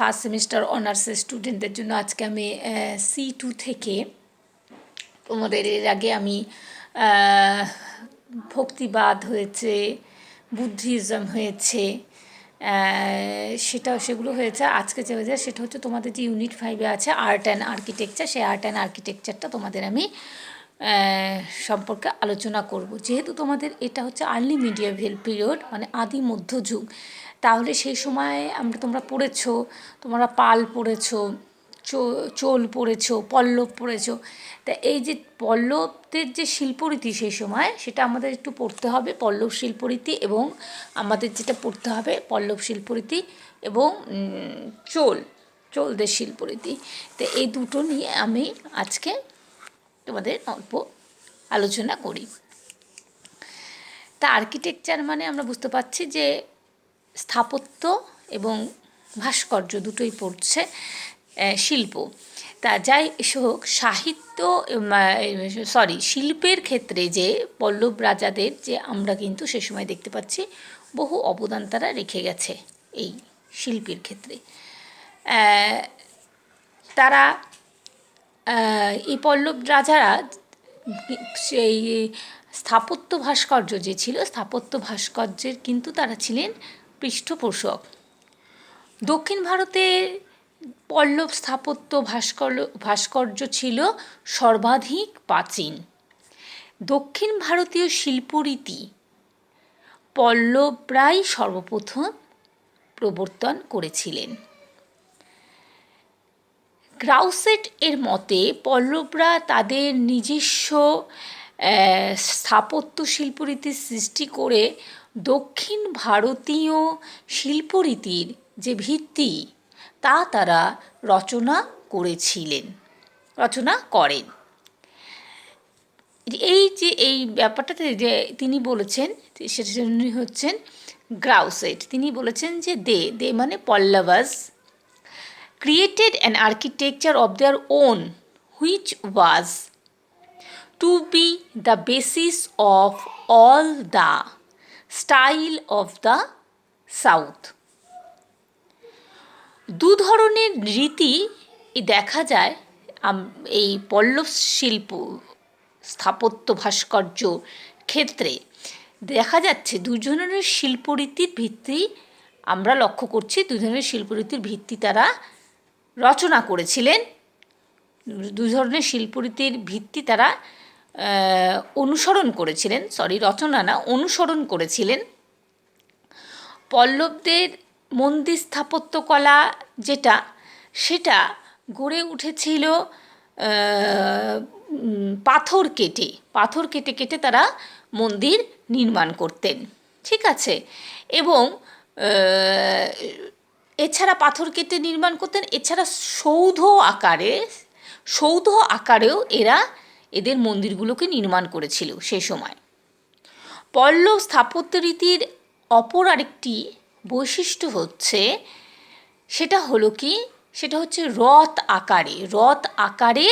First semester অনার্সের স্টুডেন্টদের জন্য আজকে আমি C2 থেকে তোমাদের এর আগে আমি ভক্তিবাদ হয়েছে, বুদ্ধিজম হয়েছে, সেগুলো হয়েছে। আজকে যে হয়েছে সেটা হচ্ছে তোমাদের যে ইউনিট 5-এ আছে আর্ট অ্যান্ড আর্কিটেকচার, সেই আর্ট অ্যান্ড আর্কিটেকচারটা তোমাদের আমি সম্পর্কে আলোচনা করব। যেহেতু তোমাদের এটা হচ্ছে আর্লি মিডিয়েভাল পিরিয়ড, মানে আদি মধ্যযুগ, তাহলে সেই সময় তোমরা পড়েছো, তোমরা পাল পড়েছো, চোল পড়েছো, পল্লব পড়েছো। তা এই যে পল্লবদের যে শিল্পরীতি সেই সময়, সেটা আমাদের একটু পড়তে হবে, পল্লব শিল্পরীতি, এবং আমাদের যেটা পড়তে হবে পল্লব শিল্পরীতি এবং চোলদের শিল্পরীতি। তো এই দুটো নিয়ে আমি আজকে তোমাদের অল্প আলোচনা করি। তা আর্কিটেকচার মানে আমরা বুঝতে পারছি যে স্থাপত্য এবং ভাস্কর্য দুটোই পড়ছে, শিল্প। তা যাই হোক, শিল্পের ক্ষেত্রে যে পল্লব রাজাদের যে আমরা কিন্তু সে সময় দেখতে পাচ্ছি বহু অবদান তারা রেখে গেছে এই শিল্পের ক্ষেত্রে। তারা এই পল্লব রাজারা সেই স্থাপত্য ভাস্কর্য যে ছিল, স্থাপত্য ভাস্কর্যের কিন্তু তারা ছিলেন পৃষ্ঠপোষক। দক্ষিণ ভারতের পল্লব স্থাপত্য ভাস্কর্য ছিল সর্বাধিক প্রাচীন। দক্ষিণ ভারতীয় শিল্পরীতি পল্লবরাই সর্বপ্রথম প্রবর্তন করেছিলেন। গ্রাউসেট এর মতে পল্লবরা তাদের নিজস্ব স্থাপত্য শিল্পরীতির সৃষ্টি করে দক্ষিণ ভারতীয় শিল্পরীতির যে ভিত্তি তা তারা রচনা করেন। এই ব্যাপারটাতে যে তিনি বলেছেন, সেটা হচ্ছেন গ্রাউসেট। তিনি বলেছেন যে দে মানে পল্লবাস created an architecture of their own which was to be the basis of all the style of the south. দু ধরনের রীতি দেখা যায় এই পল্লব শিল্প স্থাপত্য ভাস্কর্য ক্ষেত্রে। দেখা যাচ্ছে দুজনের শিল্পরীতির ভিত্তি আমরা লক্ষ্য করছি, দুজনের শিল্পরীতির ভিত্তি তারা রচনা করেছিলেন, দু ধরনের শিল্পরীতির ভিত্তি তারা অনুসরণ করেছিলেন। পল্লবদের মন্দির স্থাপত্যকলা সেটা গড়ে উঠেছিল পাথর কেটে তারা মন্দির নির্মাণ করতেন, ঠিক আছে। এবং এছাড়া পাথর কেটে নির্মাণ করতেন, এছাড়া সৌধ আকারেও এদের মন্দিরগুলোকে নির্মাণ করেছিল সে সময়। পল্লব স্থাপত্য রীতির অপর আরেকটি বৈশিষ্ট্য হচ্ছে, সেটা হচ্ছে রথ আকারে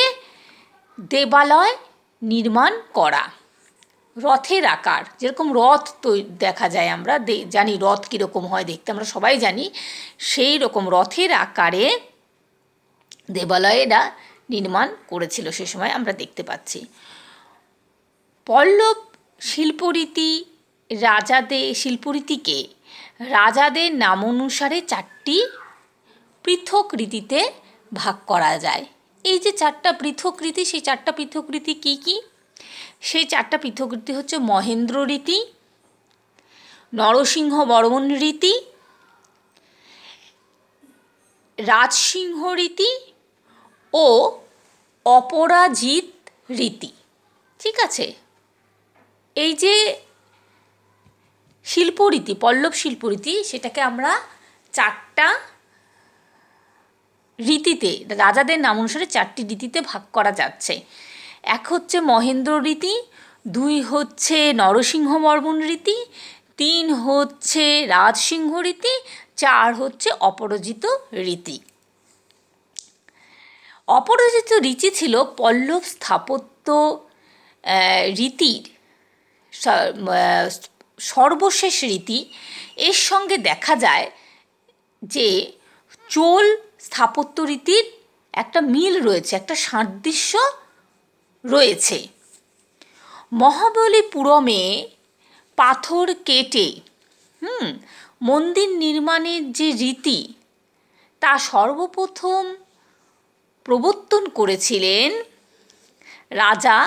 দেবালয় নির্মাণ করা। রথের আকার, যেরকম রথ তো দেখা যায়, আমরা জানি রথ কীরকম হয় দেখতে, আমরা সবাই জানি, সেই রকম রথের আকারে দেবালয়েরা নির্মাণ করেছিল সে সময় আমরা দেখতে পাচ্ছি। পল্লব শিল্পরীতিকে রাজাদের নামানুসারে 4টি পৃথক রীতিতে ভাগ করা যায়। এই যে 4টা পৃথক রীতি, সেই 4টা পৃথক রীতি কী কী? সেই 4টা পৃথক রীতি হচ্ছে মহেন্দ্র রীতি, নরসিংহ বর্মন রীতি, রাজসিংহ রীতি ও অপরাজিত রীতি, ঠিক আছে। এই যে শিল্পরীতি, পল্লব শিল্পরীতি, সেটাকে আমরা 4টা রীতিতে, রাজাদের নাম অনুসারে 4টি রীতিতে ভাগ করা যাচ্ছে। 1 হচ্ছে মহেন্দ্র রীতি, 2 হচ্ছে নরসিংহ বর্মন রীতি, 3 হচ্ছে রাজসিংহ রীতি, 4 হচ্ছে অপরাজিত রীতি। অপরাজিত রীতি ছিল পল্লব স্থাপত্য রীতির সর্বশেষ রীতি। এর সঙ্গে দেখা যায় যে চোল স্থাপত্য রীতির একটা মিল রয়েছে, একটা সাদৃশ্য রয়েছে। মহাবলীপুরমে পাথর কেটে মন্দির নির্মাণের যে রীতি তা সর্বপ্রথম প্রবর্তন করেছিলেন রাজা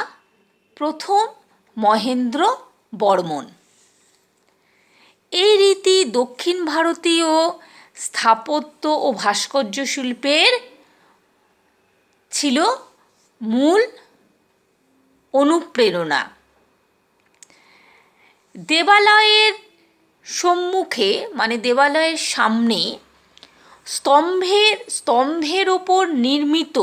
প্রথম মহেন্দ্র বর্মন। এই রীতি দক্ষিণ ভারতীয় স্থাপত্য ও ভাস্কর্য শিল্পের ছিল মূল অনুপ্রেরণা। দেবালয়ের সম্মুখে মানে দেবালয়ের সামনে স্তম্ভের ওপর নির্মিত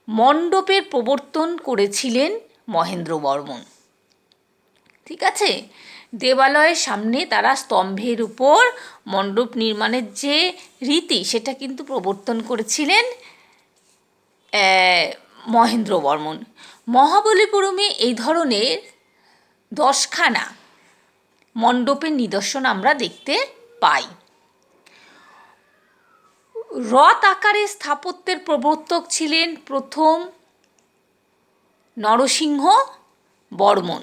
মণ্ডপের প্রবর্তন করেছিলেন মহেন্দ্র বর্মন। ঠিক আছে, দেবালয়ের সামনে তারা স্তম্ভের উপর মণ্ডপ নির্মাণের যে রীতি সেটা কিন্তু প্রবর্তন করেছিলেন মহেন্দ্র বর্মন। মহাবলীপুরমে এই ধরনের 10খানা মণ্ডপের নিদর্শন আমরা দেখতে পাই। রথ আকারে স্থাপত্যের প্রবর্তক ছিলেন প্রথম নরসিংহ বর্মন।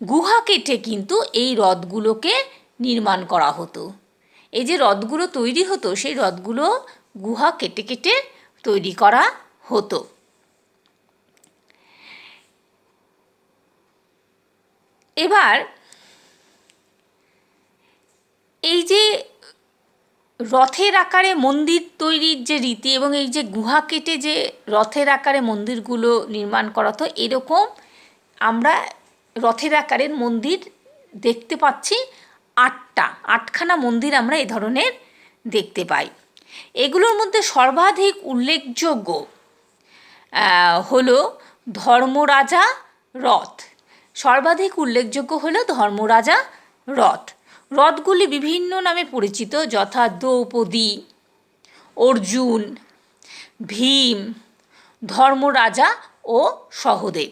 গুহা কেটে কিন্তু এই রথগুলোকে নির্মাণ করা হতো। এই যে রথগুলো তৈরি হতো সেই রথগুলো গুহা কেটে কেটে তৈরি করা হতো। এবার এই যে রথের আকারে মন্দির তৈরির যে রীতি এবং এই যে গুহা কেটে যে রথের আকারে মন্দিরগুলো নির্মাণ করা হতো, এরকম আমরা রথের আকারের মন্দির দেখতে পাচ্ছি 8খানা মন্দির আমরা এ ধরনের দেখতে পাই। এগুলোর মধ্যে সর্বাধিক উল্লেখযোগ্য হলো ধর্মরাজা রথ। সর্বাধিক উল্লেখযোগ্য হলো ধর্মরাজা রথ। রথগুলি বিভিন্ন নামে পরিচিত, যথা দ্রৌপদী, অর্জুন, ভীম, ধর্মরাজা ও সহদেব।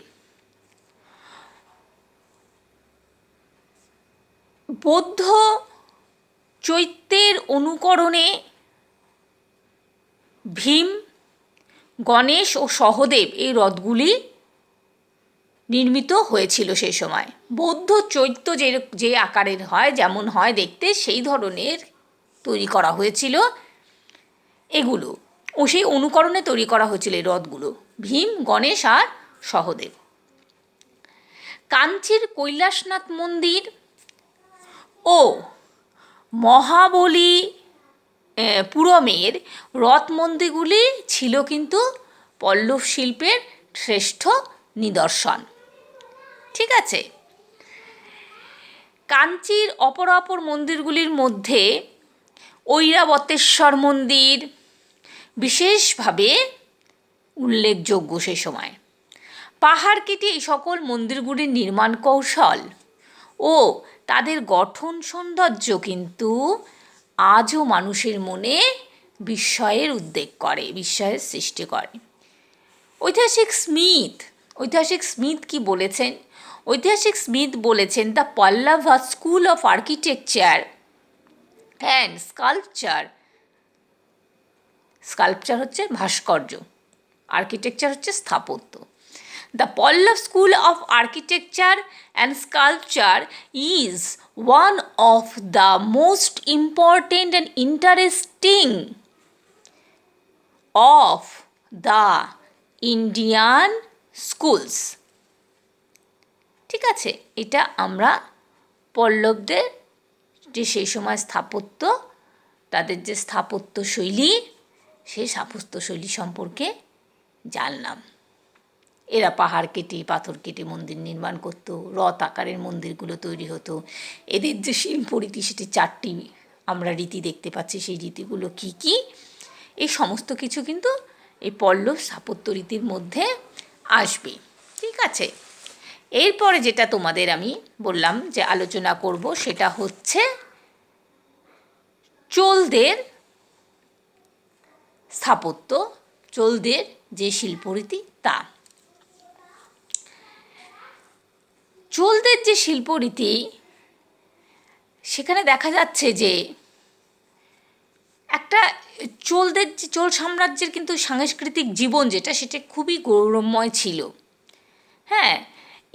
বৌদ্ধ চৈত্যের অনুকরণে ভীম, গণেশ ও সহদেব এই রথগুলি নির্মিত হয়েছিল সেই সময়। বৌদ্ধ চৈত্য যে আকারের হয়, যেমন হয় দেখতে, সেই ধরনের তৈরি করা হয়েছিল এগুলো, ও সেই অনুকরণে তৈরি করা হয়েছিল এই রথগুলো, ভীম, গণেশ আর সহদেব। কাঞ্চির কৈলাসনাথ মন্দির ও মহাবলীপুরমের রথ মন্দিরগুলি ছিল কিন্তু পল্লব শিল্পের শ্রেষ্ঠ নিদর্শন। ঠিক আছে, কাঞ্চির অপর মন্দিরগুলির মধ্যে ঐরাবতেশ্বর মন্দির বিশেষভাবে উল্লেখযোগ্য। সে সময় পাহাড় কেটে এই সকল মন্দিরগুলির নির্মাণ কৌশল ও তাদের গঠন সৌন্দর্য কিন্তু আজও মানুষের মনে বিস্ময়ের সৃষ্টি করে। ঐতিহাসিক স্মিথ কি বলেছেন? ঐতিহাসিক স্মিথ বলেছেন, the Pallav school of architecture and sculpture হচ্ছে ভাস্কর্য, আর্কিটেকচার হচ্ছে স্থাপত্য। The Pallava School of Architecture and Sculpture is one of the most important and interesting of the Indian schools. ঠিক আছে, এটা আমরা পল্লবদের যে সেই সময় স্থাপত্য, তাদের যে স্থাপত্য শৈলী, সেই স্থাপত্য শৈলী সম্পর্কে জানলাম। এরা পাহাড় কেটে পাথর কেটে মন্দির নির্মাণ করতো, রথ আকারের মন্দিরগুলো তৈরি হতো। এদের যে শিল্পরীতি, সেটি 4টি আমরা রীতি দেখতে পাচ্ছি। সেই রীতিগুলো কি কি, এই সমস্ত কিছু কিন্তু এই পল্লব স্থাপত্য রীতির মধ্যে আসবে। ঠিক আছে, এরপরে যেটা তোমাদের আমি বললাম যে আলোচনা করব, সেটা হচ্ছে চোলদের স্থাপত্য, চোলদের যে শিল্পরীতি তা। চোলদের যে শিল্পরীতি, সেখানে দেখা যাচ্ছে যে চোল সাম্রাজ্যের কিন্তু সাংস্কৃতিক জীবন যেটা সেটা খুবই গৌরবময় ছিল। হ্যাঁ,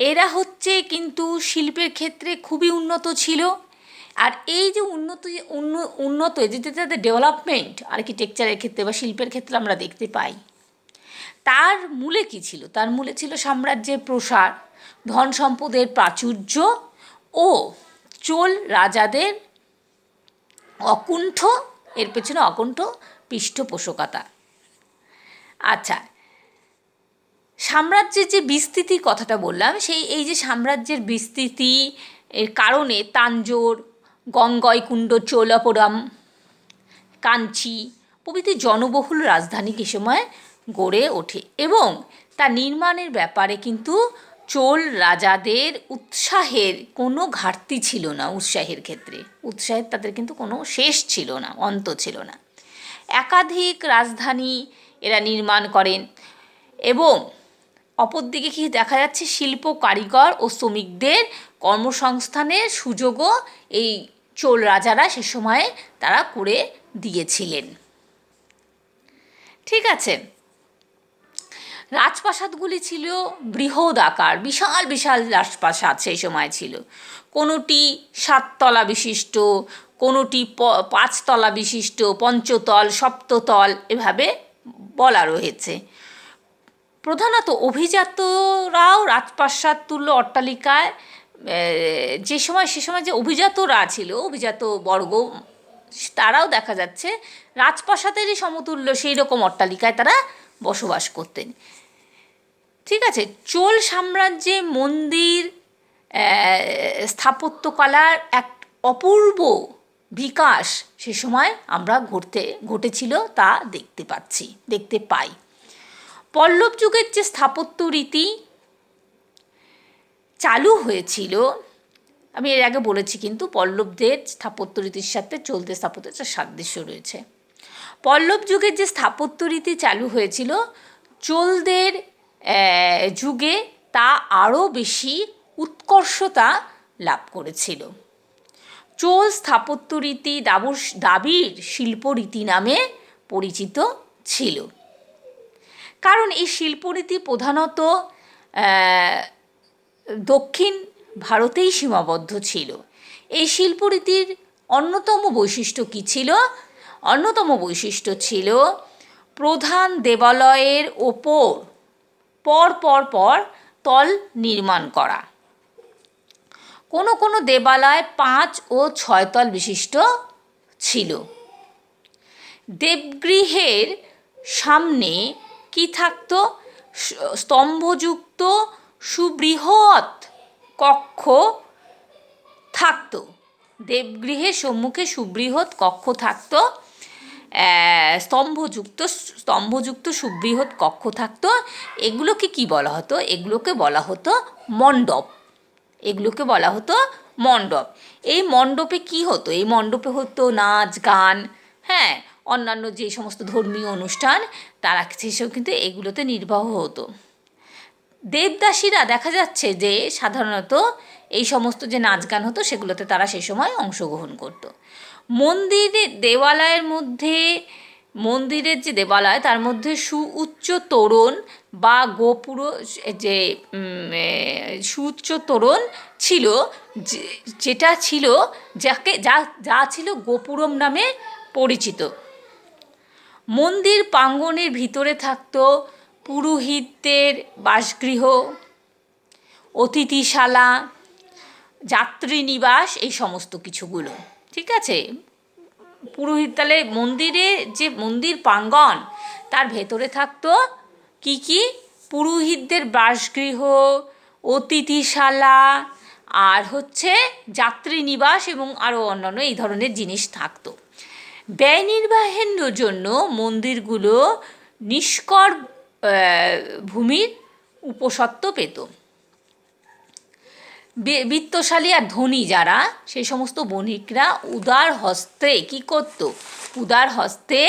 এরা হচ্ছে কিন্তু শিল্পের ক্ষেত্রে খুবই উন্নত ছিল। আর এই যে উন্নত যে তাদের ডেভেলপমেন্ট আর্কিটেকচারের ক্ষেত্রে বা শিল্পের ক্ষেত্রে আমরা দেখতে পাই, তার মূলে কী ছিল? তার মূলে ছিল সাম্রাজ্যের প্রসার, ধন সম্পদের প্রাচুর্য ও চোল রাজাদের অকুণ্ঠ, এর পেছনে অকুণ্ঠ পৃষ্ঠপোষকতা। আচ্ছা, সাম্রাজ্যের যে বিস্তৃতির কথাটা বললাম, এই যে সাম্রাজ্যের বিস্তৃতি এর কারণে তাঞ্জোর, গঙ্গইকুণ্ড চোলাপুরম, কাঞ্চি প্রভৃতি জনবহুল রাজধানী কী সময় গড়ে ওঠে এবং তা নির্মাণের ব্যাপারে কিন্তু চোল রাজাদের উৎসাহের কোনো ঘাটতি ছিল না। উৎসাহের ক্ষেত্রে উৎসাহের তাদের কিন্তু কোনো শেষ ছিল না, অন্ত ছিল না। একাধিক রাজধানী এরা নির্মাণ করেন এবং অপরদিকে কি দেখা যাচ্ছে, শিল্প কারিগর ও শ্রমিকদের কর্মসংস্থানের সুযোগও এই চোল রাজারা সে সময়ে তারা করে দিয়েছিলেন। ঠিক আছে, রাজপ্রাসাদগুলি ছিল বৃহৎ আকার, বিশাল বিশাল রাজপ্রাসাদ সেই সময় ছিল। কোনোটি 7 তলা বিশিষ্ট, কোনোটি 5 তলা বিশিষ্ট, পঞ্চতল, সপ্ততল এভাবে বলা রয়েছে। প্রধানত অভিজাতরাও রাজপ্রাসাদ তুল্য অট্টালিকায় সে সময় যে অভিজাতরা ছিল, অভিজাত বর্গ, তারাও দেখা যাচ্ছে রাজপ্রাসাদেরই সমতুল্য সেই রকম অট্টালিকায় তারা বসবাস করতেন। ঠিক আছে, চোল সাম্রাজ্যে মন্দির স্থাপত্যকলার এক অপূর্ব বিকাশ সে সময় আমরা ঘটেছিল তা দেখতে পাই। পল্লব যুগের যে স্থাপত্য রীতি চালু হয়েছিল, আমি এর আগে বলেছি কিন্তু পল্লবদের স্থাপত্য রীতির সাথে চলতে স্থাপত্যের সাদৃশ্য রয়েছে। পল্লব যুগের যে স্থাপত্য রীতি চালু হয়েছিল, চোলদের যুগে তা আরও বেশি উৎকর্ষতা লাভ করেছিল। চোল স্থাপত্য রীতি দাবির শিল্পরীতি নামে পরিচিত ছিল, কারণ এই শিল্পরীতি প্রধানত দক্ষিণ ভারতেই সীমাবদ্ধ ছিল। এই শিল্পরীতির অন্যতম বৈশিষ্ট্য কী ছিল? অন্যতম বৈশিষ্ট্য ছিল প্রধান দেবালয়ের ওপর পর তল নির্মাণ করা। কোনো দেবালয় 5 ও 6 তল বিশিষ্ট ছিল। দেবগৃহের সামনে কি থাকতো? স্তম্ভযুক্ত সুবৃহৎ কক্ষ থাকতো। দেবগৃহের সম্মুখে সুবৃহৎ কক্ষ থাকতো, স্তম্ভযুক্ত সুবৃহৎ কক্ষ থাকতো। এগুলোকে কি বলা হতো? এগুলোকে বলা হতো মণ্ডপ। এই মণ্ডপে কি হতো? এই মণ্ডপে হতো নাচ গান, হ্যাঁ, অন্যান্য যে সমস্ত ধর্মীয় অনুষ্ঠান তারা সেসব কিন্তু এগুলোতে নির্বাহ হতো। দেবদাসীরা দেখা যাচ্ছে যে সাধারণত এই সমস্ত যে নাচ গান হতো সেগুলোতে তারা সে সময় অংশগ্রহণ করত। মন্দিরের যে দেবালয় তার মধ্যে সুউচ্চ তোরণ বা সুউচ্চ তোরণ ছিল, যেটা ছিল যা ছিল গোপুরম নামে পরিচিত। মন্দির প্রাঙ্গণের ভিতরে থাকত পুরোহিতদের বাসগৃহ, অতিথিশালা, যাত্রীনিবাস, এই সমস্ত কিছুগুলো। ঠিক আছে, তাহলে মন্দির প্রাঙ্গণ তার ভেতরে থাকতো কি? পুরোহিতদের বাসগৃহ, অতিথিশালা, আর হচ্ছে যাত্রীনিবাস এবং আরও অন্যান্য এই ধরনের জিনিস থাকতো। ব্যয় নির্বাহের জন্য মন্দিরগুলো নিষ্কর ভূমির উপসত্ত্ব পেত। বিত্তশালী আর ধনী যারা, সেই সমস্ত বণিকরা উদার হস্তে কি করত? উদার হস্তে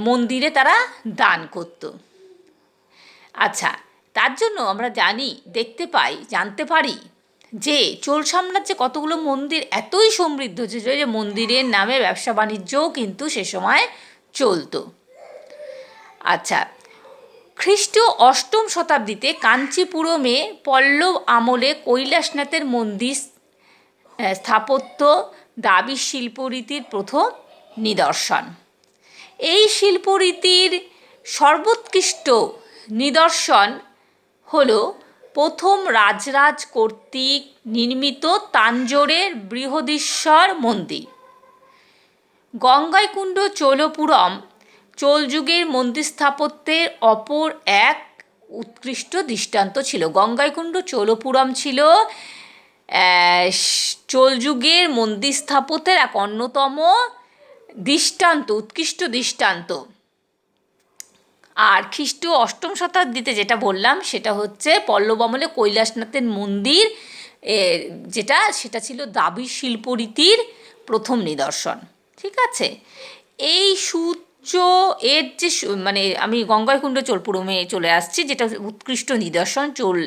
মন্দিরে তারা দান করত। আচ্ছা, তার জন্য আমরা জানতে পারি যে চোল সাম্রাজ্যে কতগুলো মন্দির এতই সমৃদ্ধ ছিল যে মন্দিরের নামে ব্যবসা বাণিজ্যও কিন্তু সে সময় চলতো। আচ্ছা, খ্রিস্টীয় অষ্টম শতাব্দীতে কাঞ্চিপুরমে পল্লব আমলে কৈলাসনাথের মন্দির স্থাপত্য দাবি শিল্পরীতির প্রথম নিদর্শন। এই শিল্পরীতির সর্বোৎকৃষ্ট নিদর্শন হল প্রথম রাজরাজ কর্তৃক নির্মিত তাঞ্জোরের বৃহদীশ্বর মন্দির। গঙ্গাইকুণ্ড চোলপুরম চোল যুগের মন্দির স্থাপত্যের অপর এক উৎকৃষ্ট দৃষ্টান্ত ছিল। গঙ্গাইকুণ্ড চোলপুরম ছিল চোল যুগের মন্দির স্থাপত্যের এক অন্যতম দৃষ্টান্ত, উৎকৃষ্ট দৃষ্টান্ত। আর খ্রিস্টীয় অষ্টম শতাব্দীতে যেটা বললাম সেটা হচ্ছে পল্লব আমলে কৈলাসনাথের মন্দির, সেটা ছিল দাবি শিল্পরীতির প্রথম নিদর্শন। ঠিক আছে, এই সূর্য এর যে মানে আমি গঙ্গাইকুণ্ড চোলপুরমে চলে আসছি, যেটা উৎকৃষ্ট নিদর্শন চোল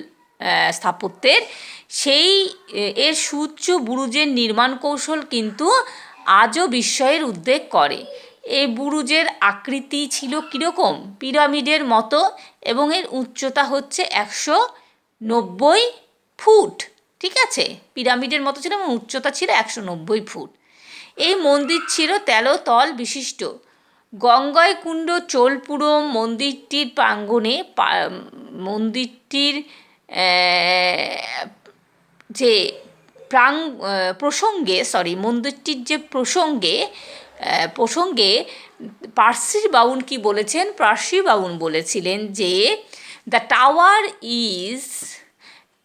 স্থাপত্যের, সেই এর সূর্য বুরুজের নির্মাণ কৌশল কিন্তু আজও বিস্ময়ের উদ্রেক করে। এই বুরুজের আকৃতি ছিল কীরকম? পিরামিডের মতো, এবং এর উচ্চতা হচ্ছে 190 ফুট। ঠিক আছে, পিরামিডের মতো ছিল এবং উচ্চতা ছিল 190 ফুট। এই মন্দির ছিল 13 তল বিশিষ্ট। গঙ্গাইকুণ্ড চোলপুরম মন্দিরটির প্রাঙ্গণে মন্দিরটির যে মন্দিরটির যে প্রসঙ্গে পার্সি বাউন কি বলেছেন? পার্সি বাউন বলেছিলেন যে the tower is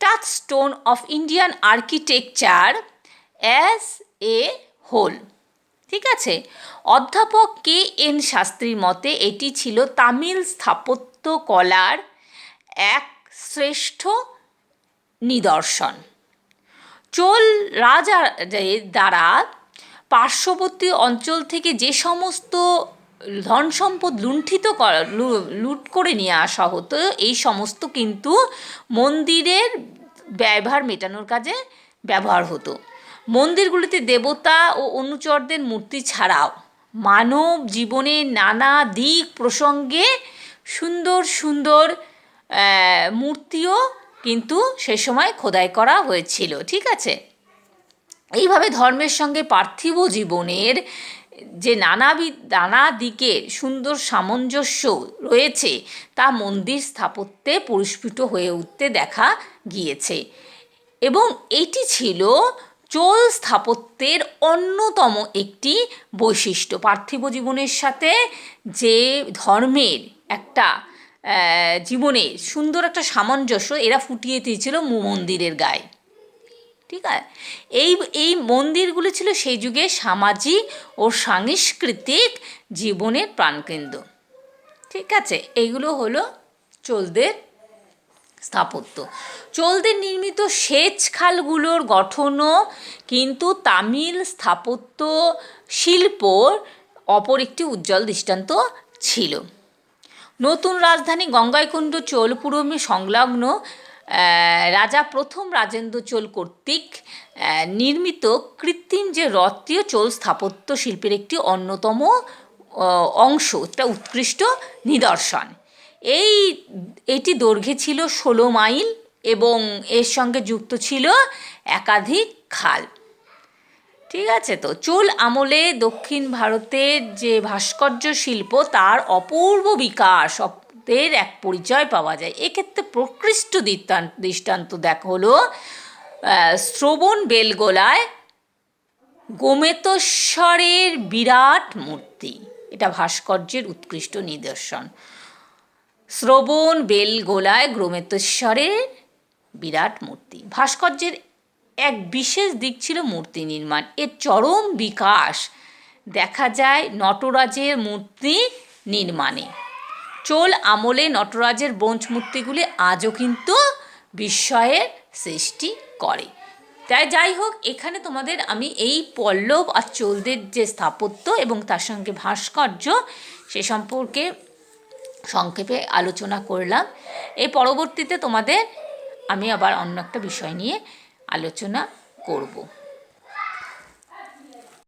touchstone of Indian architecture as a whole. ঠিক আছে, অধ্যাপক কে এন শাস্ত্রীর মতে এটি ছিল তামিল স্থাপত্য কলার এক শ্রেষ্ঠ নিদর্শন। চোল রাজাদের দ্বারা পার্শ্ববর্তী অঞ্চল থেকে যে সমস্ত ধন সম্পদ লুট করে নিয়ে আসা হতো, এই সমস্ত কিন্তু মন্দিরের ব্যয়ভার মেটানোর কাজে ব্যবহার হতো। মন্দিরগুলিতে দেবতা ও অনুচরদের মূর্তি ছাড়াও মানব জীবনের নানা দিক প্রসঙ্গে সুন্দর সুন্দর মূর্তিও কিন্তু সে সময় খোদাই করা হয়েছিল। ঠিক আছে, এইভাবে ধর্মের সঙ্গে পার্থিব জীবনের যে নানা দিকের সুন্দর সামঞ্জস্য রয়েছে তা মন্দির স্থাপত্যে পরিস্ফুট হয়ে উঠতে দেখা গিয়েছে, এবং এটি ছিল চোল স্থাপত্যের অন্যতম একটি বৈশিষ্ট্য। পার্থিব জীবনের সাথে যে ধর্মের একটা জীবনে সুন্দর একটা সামঞ্জস্য এরা ফুটিয়ে দিয়েছিল মন্দিরের গায়ে। ঠিক আছে, এই মন্দিরগুলি ছিল সেই যুগে সামাজিক ও সাংস্কৃতিক জীবনের প্রাণকেন্দ্র। ঠিক আছে, এইগুলো হলো চোলদের স্থাপত্য। চোলদের নির্মিত সেচ খালগুলোর গঠনও কিন্তু তামিল স্থাপত্য শিল্পর অপর একটি উজ্জ্বল দৃষ্টান্ত ছিল। নতুন রাজধানী গঙ্গাইকুণ্ড চোলপুরমে সংলগ্ন রাজা প্রথম রাজেন্দ্র চোল কর্তৃক নির্মিত কৃত্রিম যে হ্রদটিও চোল স্থাপত্য শিল্পের একটি অন্যতম অংশ, একটা উৎকৃষ্ট নিদর্শন। এটি দৈর্ঘ্যে ছিল 16 মাইল এবং এর সঙ্গে যুক্ত ছিল একাধিক খাল। ঠিক আছে, তো চোল আমলে দক্ষিণ ভারতের যে ভাস্কর্য শিল্প তার অপূর্ব বিকাশ এর এক পরিচয় পাওয়া যায়। এক্ষেত্রে প্রকৃষ্ট দৃষ্টান্ত দেখা হলো শ্রবণ বেলগোলায় গোমেতেশ্বরের বিরাট মূর্তি। এটা ভাস্কর্যের উৎকৃষ্ট নিদর্শন। শ্রবণ বেলগোলায় গোমেতেশ্বরের বিরাট মূর্তি ভাস্কর্যের এক বিশেষ দিক ছিল মূর্তি নির্মাণ। এর চরম বিকাশ দেখা যায় নটরাজের মূর্তি নির্মাণে। চোল আমলে নটরাজের ব্রোঞ্জ মূর্তিগুলি আজও কিন্তু বিস্ময়ের সৃষ্টি করে। তাই যাই হোক, এখানে তোমাদের আমি এই পল্লব আর চোলদের যে স্থাপত্য এবং তার সঙ্গে ভাস্কর্য সে সম্পর্কে সংক্ষেপে আলোচনা করলাম। এই পরবর্তীতে তোমাদের আমি আবার অন্য একটা বিষয় নিয়ে আলোচনা করব।